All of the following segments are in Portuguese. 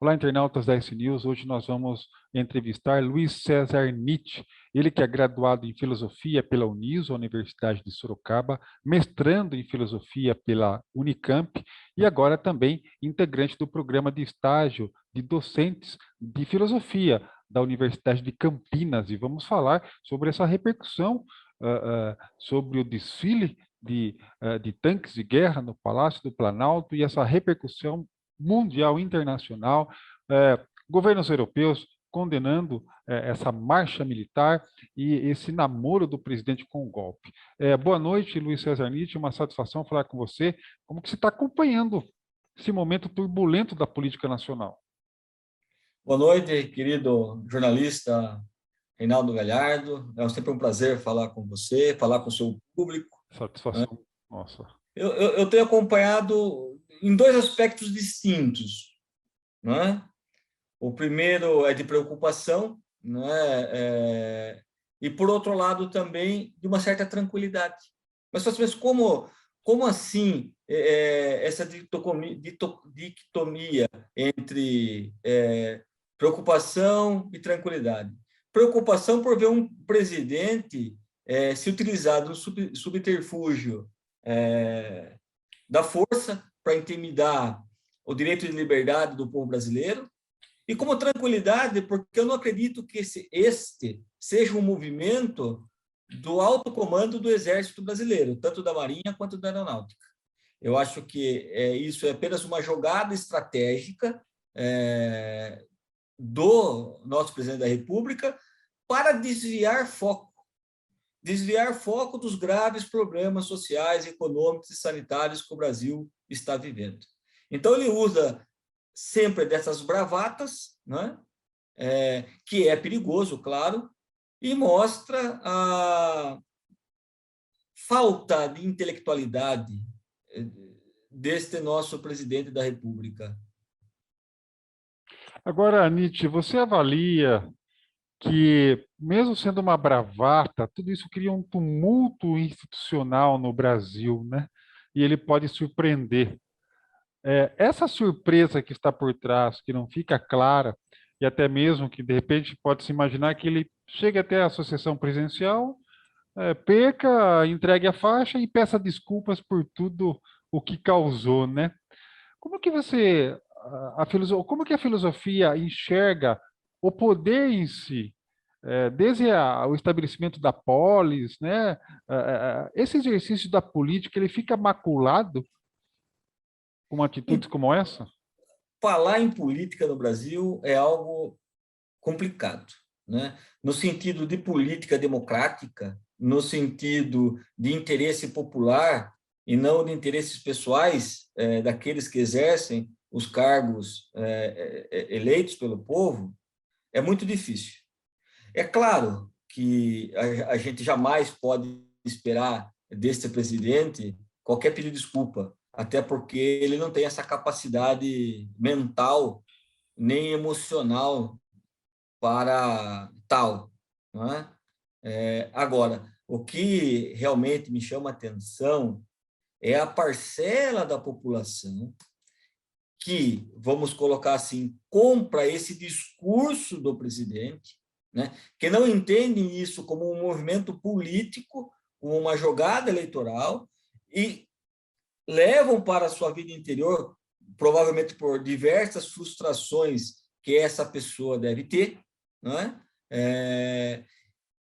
Olá, internautas da S-News. Hoje nós vamos entrevistar Luiz César Nietzsche, ele que é graduado em Filosofia pela Uniso, Universidade de Sorocaba, mestrando em Filosofia pela Unicamp e agora também integrante do programa de estágio de docentes de Filosofia da Universidade de Campinas. E vamos falar sobre essa repercussão, sobre o desfile de tanques de guerra no Palácio do Planalto e essa repercussão mundial, internacional, governos europeus condenando essa marcha militar e esse namoro do presidente com o golpe. Boa noite, Luiz César Nietzsche, uma satisfação falar com você. Como que você está acompanhando esse momento turbulento da política nacional? Boa noite, querido jornalista Reinaldo Galhardo. É sempre um prazer falar com você, falar com o seu público. Satisfação, nossa. Eu tenho acompanhado em dois aspectos distintos, não é? O primeiro é de preocupação, não é? E, por outro lado, também de uma certa tranquilidade. Mas, como assim essa dicotomia entre preocupação e tranquilidade? Preocupação por ver um presidente se utilizar do subterfúgio da força para intimidar o direito de liberdade do povo brasileiro, e como tranquilidade, porque eu não acredito que este seja um movimento do alto comando do Exército Brasileiro, tanto da Marinha quanto da Aeronáutica. Eu acho que isso é apenas uma jogada estratégica do nosso presidente da República para desviar foco dos graves problemas sociais, econômicos e sanitários que o Brasil está vivendo. Então, ele usa sempre dessas bravatas, né? Que é perigoso, claro, e mostra a falta de intelectualidade deste nosso presidente da República. Agora, Nietzsche, você avalia que, mesmo sendo uma bravata, tudo isso cria um tumulto institucional no Brasil, né? E ele pode surpreender. Essa surpresa que está por trás, que não fica clara, e até mesmo que, de repente, pode-se imaginar que ele chegue até a associação presidencial, perca, entregue a faixa e peça desculpas por tudo o que causou, né? Como que você, como que a filosofia enxerga o poder em si? Desde o estabelecimento da polis, né? Esse exercício da política, ele fica maculado com atitudes como essa? Falar em política no Brasil é algo complicado, né? No sentido de política democrática, no sentido de interesse popular e não de interesses pessoais daqueles que exercem os cargos eleitos pelo povo, é muito difícil. É claro que a gente jamais pode esperar deste presidente qualquer pedido de desculpa, até porque ele não tem essa capacidade mental nem emocional para tal, não é? Agora, o que realmente me chama a atenção é a parcela da população que, vamos colocar assim, compra esse discurso do presidente, né? Que não entendem isso como um movimento político, como uma jogada eleitoral, e levam para a sua vida interior, provavelmente por diversas frustrações que essa pessoa deve ter, não é?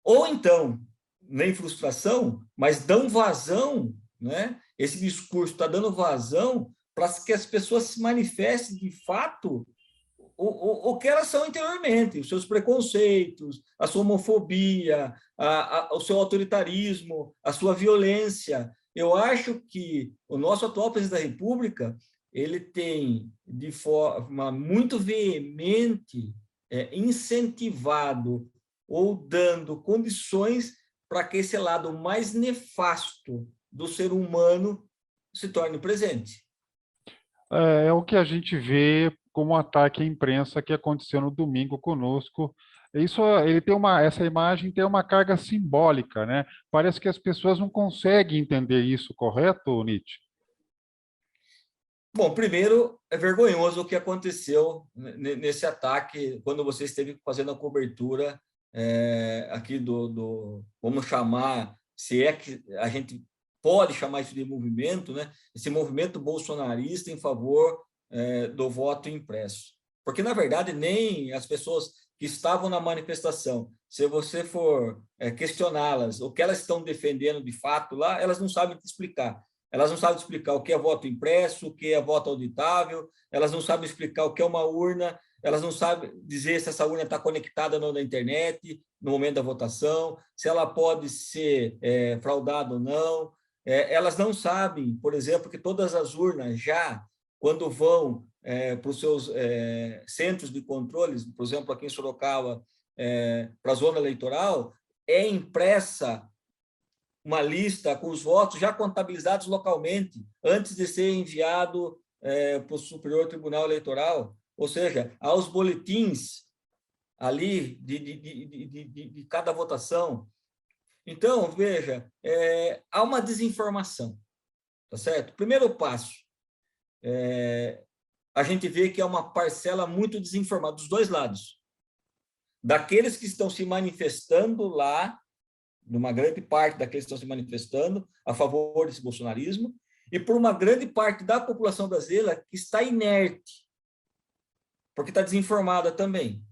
Ou então, nem frustração, mas dão vazão, né? Esse discurso está dando vazão para que as pessoas se manifestem de fato o que elas são interiormente, os seus preconceitos, a sua homofobia, o seu autoritarismo, a sua violência. Eu acho que o nosso atual presidente da República ele tem, de forma muito veemente, incentivado ou dando condições para que esse lado mais nefasto do ser humano se torne presente. É o que a gente vê como um ataque à imprensa que aconteceu no domingo conosco. Isso, ele tem essa imagem tem uma carga simbólica, né? Parece que as pessoas não conseguem entender isso, correto, Nietzsche? Bom, primeiro, é vergonhoso o que aconteceu nesse ataque, quando você esteve fazendo a cobertura aqui vamos chamar, se é que a gente pode chamar isso de movimento, né? Esse movimento bolsonarista em favor do voto impresso. Porque, na verdade, nem as pessoas que estavam na manifestação, se você for questioná-las, o que elas estão defendendo de fato lá, elas não sabem te explicar. Elas não sabem explicar o que é voto impresso, o que é voto auditável, elas não sabem explicar o que é uma urna, elas não sabem dizer se essa urna está conectada ou não na internet no momento da votação, se ela pode ser fraudada ou não. Elas não sabem, por exemplo, que todas as urnas já, quando vão para os seus centros de controles, por exemplo, aqui em Sorocaba, para a zona eleitoral, é impressa uma lista com os votos já contabilizados localmente, antes de ser enviado para o Superior Tribunal Eleitoral. Ou seja, há os boletins ali de cada votação. Então, veja, há uma desinformação, tá certo? Primeiro passo, a gente vê que é uma parcela muito desinformada, dos dois lados. Daqueles que estão se manifestando lá, numa grande parte daqueles que estão se manifestando a favor desse bolsonarismo, e por uma grande parte da população brasileira que está inerte, porque está desinformada também.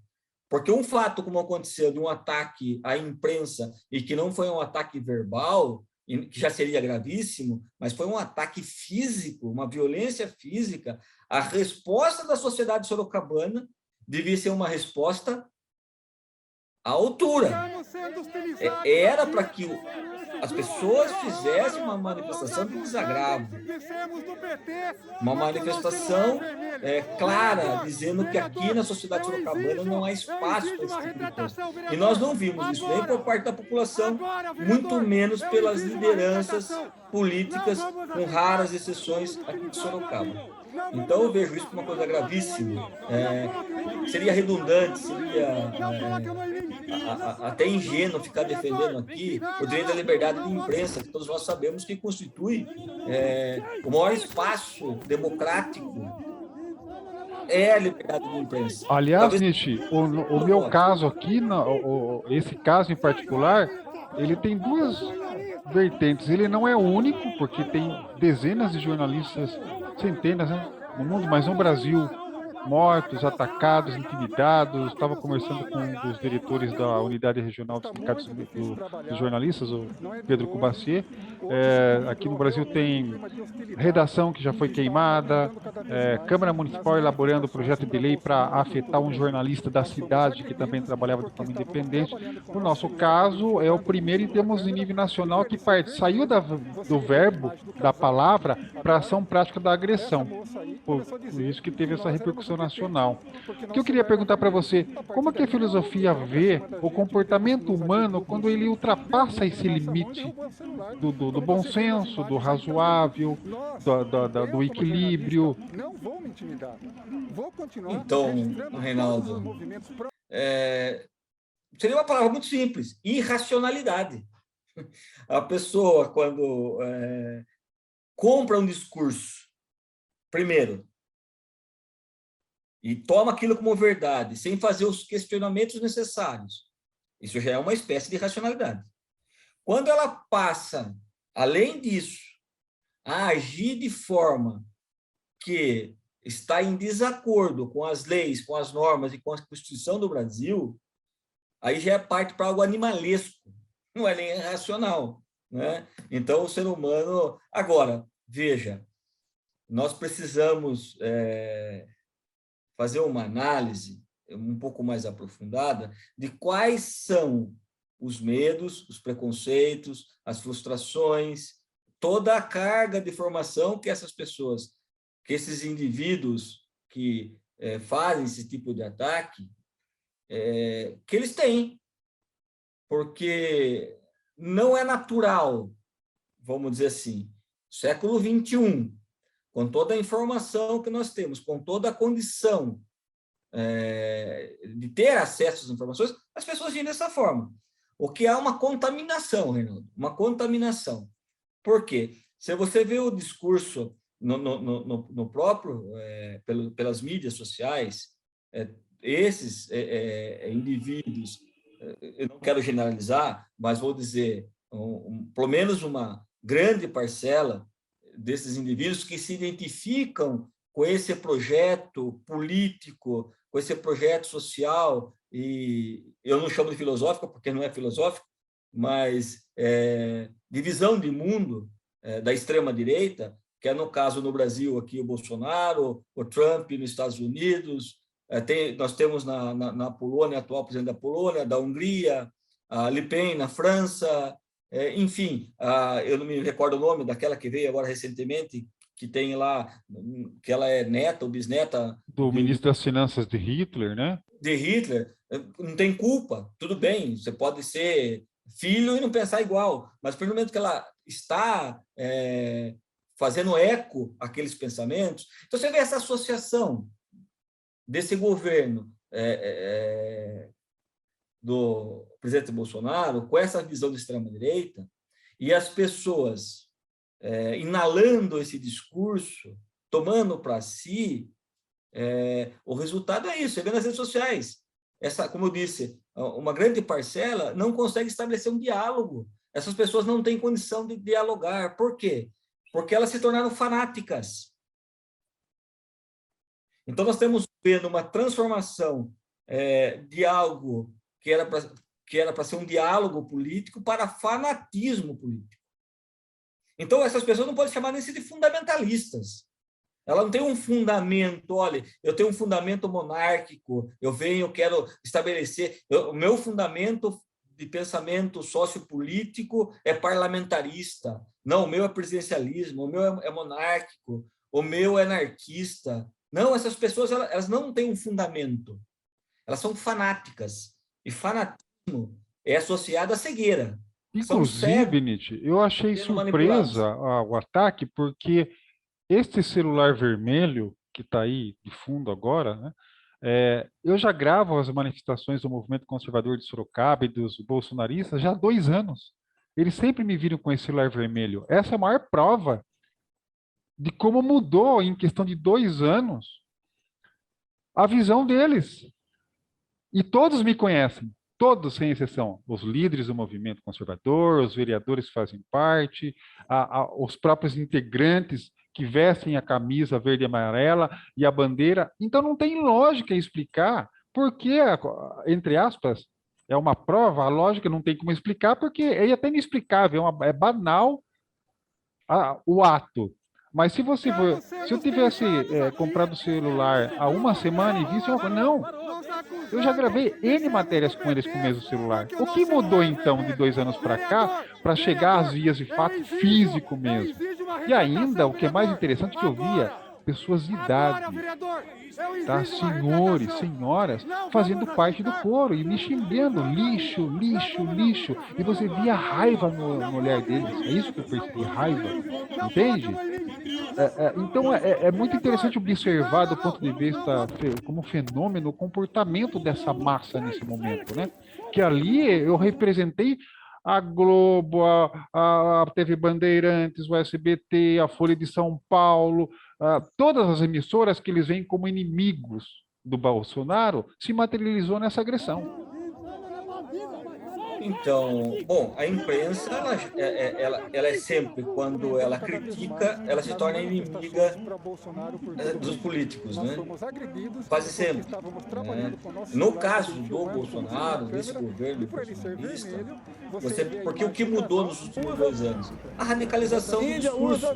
Porque um fato como aconteceu de um ataque à imprensa, e que não foi um ataque verbal, que já seria gravíssimo, mas foi um ataque físico, uma violência física, a resposta da sociedade sorocabana devia ser uma resposta à altura. Era para que as pessoas fizessem uma manifestação de desagravo, uma manifestação clara, dizendo que aqui na sociedade sorocabana não há espaço para esse tipo de coisa. E nós não vimos isso nem por parte da população, muito menos pelas lideranças políticas, com raras exceções aqui de Sorocaba. Então, eu vejo isso como uma coisa gravíssima. Seria redundante, seria até ingênuo ficar defendendo aqui o direito à liberdade de imprensa, que todos nós sabemos que constitui o maior espaço democrático, a liberdade de imprensa. Aliás, Nietzsche, o meu caso aqui, esse caso em particular, ele tem duas vertentes. Ele não é único, porque tem dezenas de jornalistas, centenas, né, no mundo, mas no Brasil, mortos, atacados, intimidados. Estava conversando com um dos diretores da unidade regional dos sindicatos dos jornalistas, o Pedro Cubacier. Aqui no Brasil tem redação que já foi queimada, Câmara Municipal elaborando projeto de lei para afetar um jornalista da cidade que também trabalhava de forma independente. No nosso caso, é o primeiro em termos de nível nacional que saiu do verbo, da palavra, para a ação prática da agressão. Por isso que teve essa repercussão nacional. O que eu queria perguntar para você, como é que a filosofia vê o comportamento humano quando ele ultrapassa esse limite do bom senso, do razoável, do equilíbrio? Então, Reinaldo, seria uma palavra muito simples: irracionalidade. A pessoa, quando compra um discurso, primeiro, e toma aquilo como verdade, sem fazer os questionamentos necessários, isso já é uma espécie de irracionalidade. Quando ela passa, além disso, a agir de forma que está em desacordo com as leis, com as normas e com a Constituição do Brasil, aí já é parte para algo animalesco, não é nem racional, né? Então, o ser humano... Agora, veja, nós precisamos fazer uma análise um pouco mais aprofundada de quais são os medos, os preconceitos, as frustrações, toda a carga de formação que essas pessoas, que esses indivíduos que fazem esse tipo de ataque, que eles têm. Porque não é natural, vamos dizer assim, século XXI, com toda a informação que nós temos, com toda a condição de ter acesso às informações, as pessoas agem dessa forma. O que há uma contaminação, Reinaldo, uma contaminação. Por quê? Se você vê o discurso no próprio, pelas mídias sociais, esses indivíduos, eu não quero generalizar, mas vou dizer, pelo menos uma grande parcela desses indivíduos que se identificam com esse projeto político, com esse projeto social, e eu não chamo de filosófico, porque não é filosófico, mas de visão de mundo da extrema-direita, que é, no caso, no Brasil, aqui o Bolsonaro, o Trump nos Estados Unidos, nós temos na Polônia, atual presidente da Polônia, da Hungria, a Le Pen na França, enfim, eu não me recordo o nome daquela que veio agora recentemente, que tem lá, que ela é neta ou bisneta do ministro das Finanças de Hitler, né? De Hitler, não tem culpa, tudo bem, você pode ser filho e não pensar igual, mas pelo momento que ela está fazendo eco àqueles pensamentos, então você vê essa associação desse governo do presidente Bolsonaro com essa visão de extrema-direita e as pessoas inalando esse discurso, tomando para si, o resultado é isso, você vê nas redes sociais. Como eu disse, uma grande parcela não consegue estabelecer um diálogo. Essas pessoas não têm condição de dialogar. Por quê? Porque elas se tornaram fanáticas. Então, nós estamos vendo uma transformação de algo que era para ser um diálogo político para fanatismo político. Então, essas pessoas não podem chamar nem de fundamentalistas. Ela não tem um fundamento, olha, eu tenho um fundamento monárquico, eu quero estabelecer, o meu fundamento de pensamento sociopolítico é parlamentarista, não, o meu é presidencialismo, o meu é monárquico, o meu é anarquista. Não, essas pessoas, elas não têm um fundamento, elas são fanáticas, e fanatismo é associado à cegueira. Inclusive, Nietzsche, eu achei surpresa o ataque, porque este celular vermelho, que está aí de fundo agora, né, eu já gravo as manifestações do movimento conservador de Sorocaba e dos bolsonaristas já há 2 anos. Eles sempre me viram com esse celular vermelho. Essa é a maior prova de como mudou, em questão de 2 anos, a visão deles. E todos me conhecem, todos sem exceção. Os líderes do movimento conservador, os vereadores que fazem parte, os próprios integrantes que vestem a camisa verde e amarela e a bandeira. Então, não tem lógica explicar por que, entre aspas, é uma prova, a lógica não tem como explicar, porque é até inexplicável, é banal o ato. Mas se eu tivesse comprado o celular há uma semana e visse uma coisa, não, eu já gravei N matérias com eles com o mesmo celular. O que mudou então de 2 anos para cá para chegar às vias de fato físico mesmo? E ainda, o que é mais interessante que eu via, pessoas de idade, tá? Senhores, senhoras, fazendo parte do coro e me xingando, lixo, lixo, lixo. E você via raiva no olhar deles. É isso que eu percebi, raiva. Entende? Então, é muito interessante observar do ponto de vista como fenômeno o comportamento dessa massa nesse momento, né? Que ali eu representei a Globo, a TV Bandeirantes, o SBT, a Folha de São Paulo, todas as emissoras que eles veem como inimigos do Bolsonaro, se materializou nessa agressão. Então, bom, a imprensa, ela é sempre, quando ela critica, ela se torna inimiga dos políticos, né? Quase sempre. Né? No caso do Bolsonaro, desse governo bolsonarista, porque o que mudou nos últimos 2 anos? A radicalização do discurso.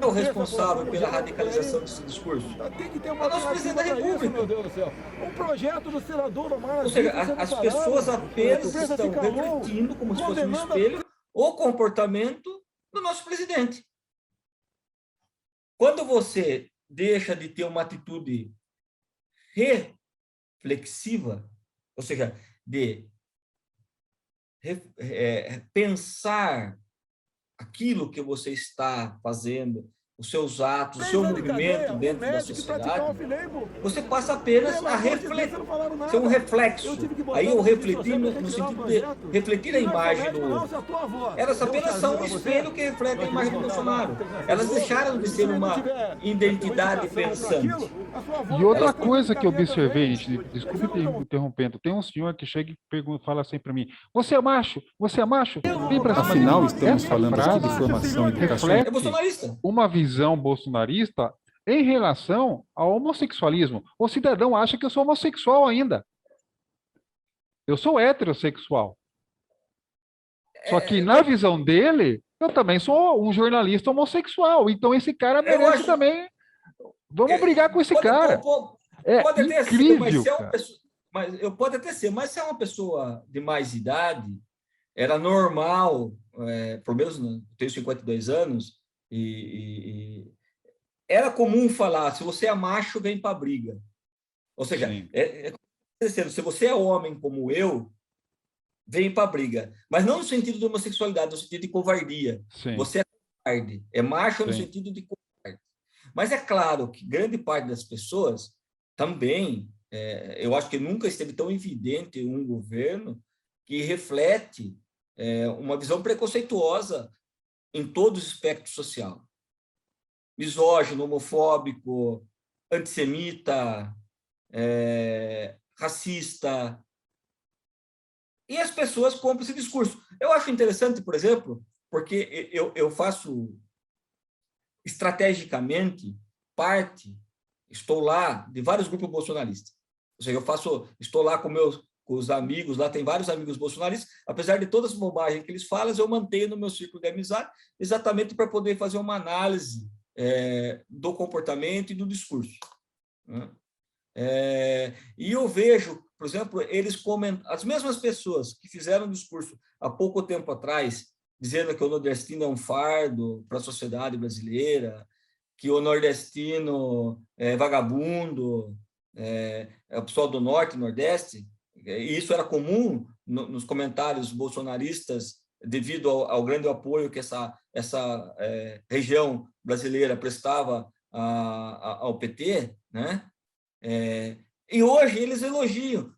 É o responsável pela radicalização desse discurso? Tem que ter uma nosso presidente da República. Meu Deus do céu. Um projeto do senador Omar. Ou seja, as pessoas apenas estão refletindo, como se fosse um espelho, o comportamento do nosso presidente. Quando você deixa de ter uma atitude reflexiva, ou seja, de pensar aquilo que você está fazendo, os seus atos, o seu movimento dentro da sociedade, você passa apenas a refletir, ser um reflexo. Aí eu refleti no sentido de refletir a imagem do outro. Elas apenas são um espelho que reflete a imagem do Bolsonaro. Elas deixaram de ser uma identidade pensante. E outra coisa que eu observei, gente, desculpe interrompendo, tem um senhor que chega e pergunta, fala assim para mim: você é macho? Você é macho? Afinal, estamos falando aqui de formação e educação. É bolsonarista. Uma visão bolsonarista em relação ao homossexualismo. O cidadão acha que eu sou homossexual ainda. Eu sou heterossexual. Só que na visão dele, eu também sou um jornalista homossexual. Então esse cara merece também. Vamos brigar com esse cara. Pode até incrível, pode até ser, mas se é uma pessoa de mais idade, era normal, pelo menos eu tenho 52 anos, e era comum falar: se você é macho, vem para a briga. Ou seja, se você é homem como eu, vem para a briga. Mas não no sentido de homossexualidade, no sentido de covardia. Sim. Você é covarde. É macho no Sim. sentido de covarde. Mas é claro que grande parte das pessoas também, eu acho que nunca esteve tão evidente um governo que reflete uma visão preconceituosa em todo o espectro social. Misógino, homofóbico, antissemita, racista. E as pessoas compram esse discurso. Eu acho interessante, por exemplo, porque eu faço estrategicamente parte, estou lá, de vários grupos bolsonaristas. Ou seja, estou lá com os amigos, lá tem vários amigos bolsonaristas, apesar de todas as bobagens que eles falam, eu mantenho no meu círculo de amizade, exatamente para poder fazer uma análise do comportamento e do discurso. Né? E eu vejo, por exemplo, eles comentam, as mesmas pessoas que fizeram um discurso há pouco tempo atrás, dizendo que o nordestino é um fardo para a sociedade brasileira, que o nordestino é vagabundo, o pessoal do norte e nordeste, e isso era comum nos comentários bolsonaristas, devido ao grande apoio que essa região brasileira prestava ao PT, né? E hoje eles elogiam.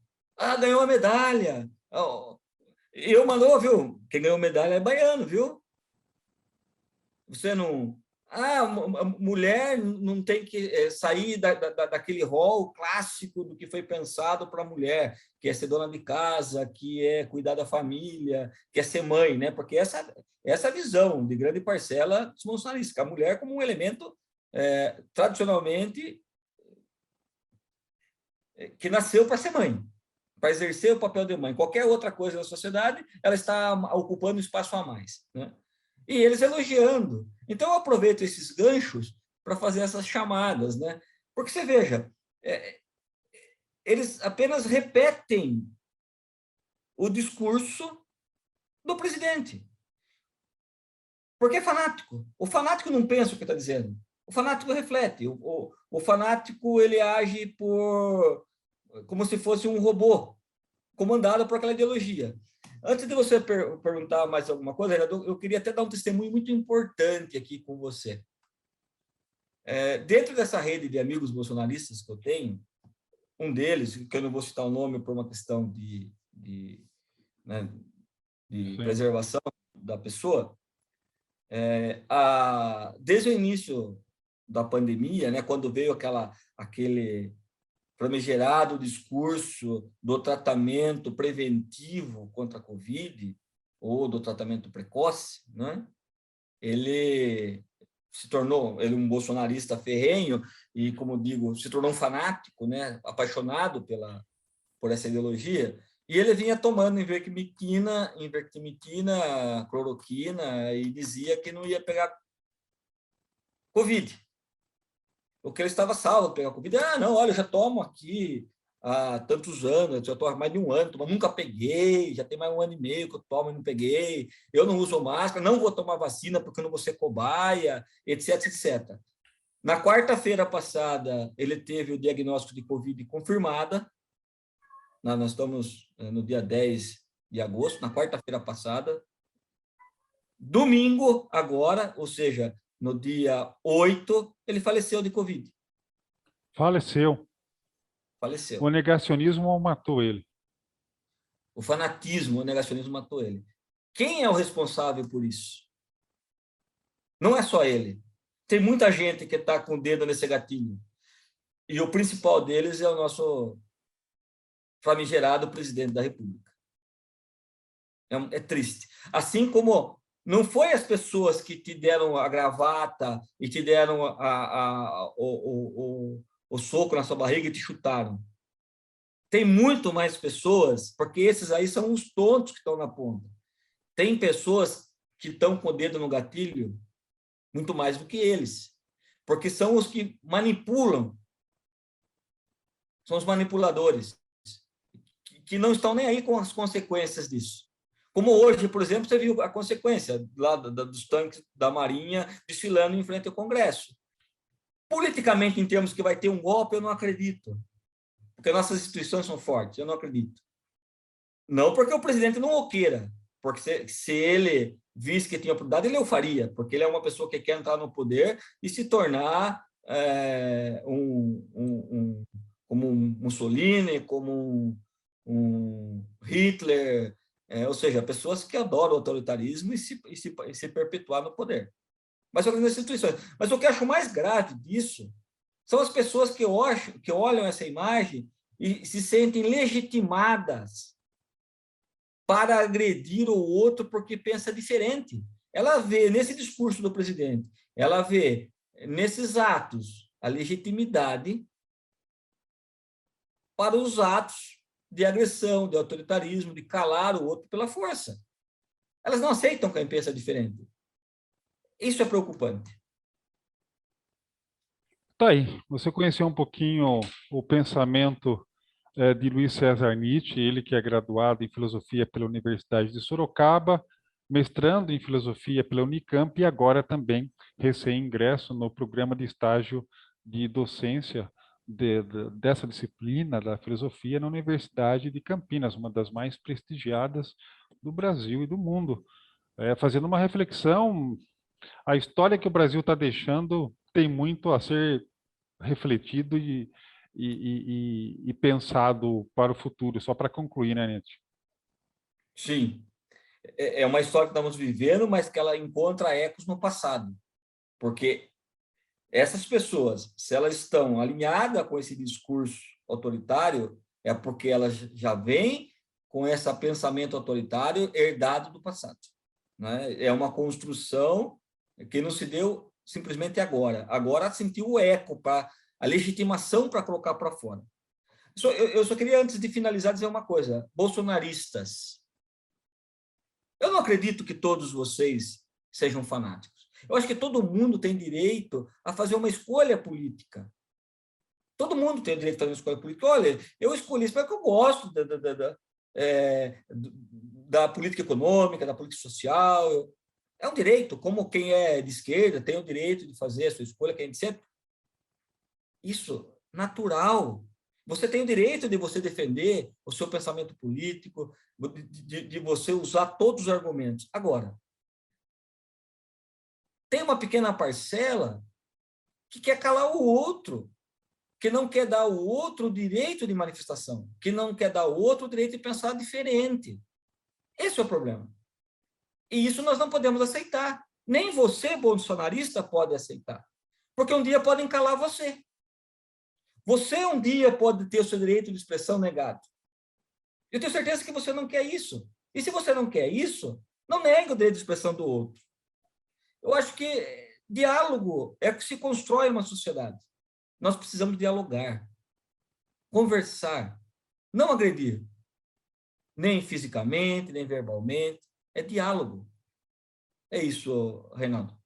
Ganhou a medalha. Eu mandou, viu? Quem ganhou medalha é baiano, viu? Você não... mulher não tem que sair daquele rol clássico do que foi pensado para a mulher, que é ser dona de casa, que é cuidar da família, que é ser mãe, né? Porque essa visão de grande parcela dos bolsonaristas, a mulher como um elemento tradicionalmente que nasceu para ser mãe, para exercer o papel de mãe. Qualquer outra coisa na sociedade, ela está ocupando um espaço a mais, né? E eles elogiando. Então, eu aproveito esses ganchos para fazer essas chamadas, né? Porque você veja, eles apenas repetem o discurso do presidente. Porque é fanático. O fanático não pensa o que está dizendo. O fanático reflete. O fanático, ele age como se fosse um robô, comandado por aquela ideologia. Antes de você perguntar mais alguma coisa, eu queria até dar um testemunho muito importante aqui com você. Dentro dessa rede de amigos bolsonaristas que eu tenho, um deles, que eu não vou citar o nome por uma questão de preservação da pessoa, desde o início da pandemia, né, quando veio aquele famigerado discurso do tratamento preventivo contra a Covid, ou do tratamento precoce, né? Ele se tornou um bolsonarista ferrenho e, como digo, se tornou um fanático, né? Apaixonado por essa ideologia, e ele vinha tomando ivermectina, cloroquina, e dizia que não ia pegar Covid. O que ele estava salvo de pegar Covid. Não, olha, eu já tomo aqui há tantos anos, já estou há mais de um ano, mas nunca peguei, já tem mais 1 ano e meio que eu tomo e não peguei, eu não uso máscara, não vou tomar vacina porque eu não vou ser cobaia, etc, etc. Na quarta-feira passada, ele teve o diagnóstico de Covid confirmada, nós estamos no dia 10 de agosto, na quarta-feira passada. Domingo, agora, ou seja, no dia 8, ele faleceu de Covid. Faleceu. Faleceu. O negacionismo matou ele. O fanatismo, o negacionismo matou ele. Quem é o responsável por isso? Não é só ele. Tem muita gente que está com o dedo nesse gatilho. E o principal deles é o nosso famigerado presidente da República. É triste. Assim como não foi as pessoas que te deram a gravata e te deram o soco na sua barriga e te chutaram. Tem muito mais pessoas, porque esses aí são os tontos que estão na ponta. Tem pessoas que estão com o dedo no gatilho muito mais do que eles, porque são os que manipulam, são os manipuladores, que não estão nem aí com as consequências disso. Como hoje, por exemplo, você viu a consequência lá dos tanques da Marinha desfilando em frente ao Congresso. Politicamente, em termos que vai ter um golpe, eu não acredito, porque nossas instituições são fortes, eu não acredito. Não porque o presidente não o queira, porque se ele visse que tinha oportunidade, ele o faria, porque ele é uma pessoa que quer entrar no poder e se tornar como um Mussolini, como um Hitler, ou seja, pessoas que adoram o autoritarismo e se perpetuar no poder. Mas são as instituições. Mas o que eu acho mais grave disso são as pessoas que olham essa imagem e se sentem legitimadas para agredir o outro porque pensa diferente. Ela vê nesse discurso do presidente, ela vê nesses atos a legitimidade para os atos de agressão, de autoritarismo, de calar o outro pela força. Elas não aceitam quem pensa diferente. Isso é preocupante. Tá aí, você conheceu um pouquinho o pensamento de Luiz César Nietzsche, ele que é graduado em filosofia pela Universidade de Sorocaba, mestrando em filosofia pela Unicamp e agora também recém-ingresso no programa de estágio de docência dessa disciplina da filosofia na Universidade de Campinas, uma das mais prestigiadas do Brasil e do mundo. Fazendo uma reflexão, a história que o Brasil está deixando tem muito a ser refletido e pensado para o futuro, só para concluir, né, Nietzsche? Sim. É uma história que estamos vivendo, mas que ela encontra ecos no passado. Porque essas pessoas, se elas estão alinhadas com esse discurso autoritário, é porque elas já vêm com esse pensamento autoritário herdado do passado. Né? É uma construção que não se deu simplesmente agora. Agora sentiu o eco, a legitimação para colocar para fora. Eu só queria, antes de finalizar, dizer uma coisa. Bolsonaristas, eu não acredito que todos vocês sejam fanáticos. Eu acho que todo mundo tem direito a fazer uma escolha política. Todo mundo tem o direito a fazer uma escolha política. Olha, eu escolhi isso porque eu gosto da política econômica, da política social. É um direito, como quem é de esquerda tem o direito de fazer a sua escolha, quem é de centro. Isso, natural. Você tem o direito de você defender o seu pensamento político, de você usar todos os argumentos. Agora, tem uma pequena parcela que quer calar o outro, que não quer dar ao outro o direito de manifestação, que não quer dar ao outro o direito de pensar diferente. Esse é o problema. E isso nós não podemos aceitar. Nem você, bolsonarista, pode aceitar. Porque um dia podem calar você. Você um dia pode ter o seu direito de expressão negado. Eu tenho certeza que você não quer isso. E se você não quer isso, não negue o direito de expressão do outro. Eu acho que diálogo é o que se constrói uma sociedade. Nós precisamos dialogar, conversar, não agredir, nem fisicamente, nem verbalmente. É diálogo. É isso, Reinaldo.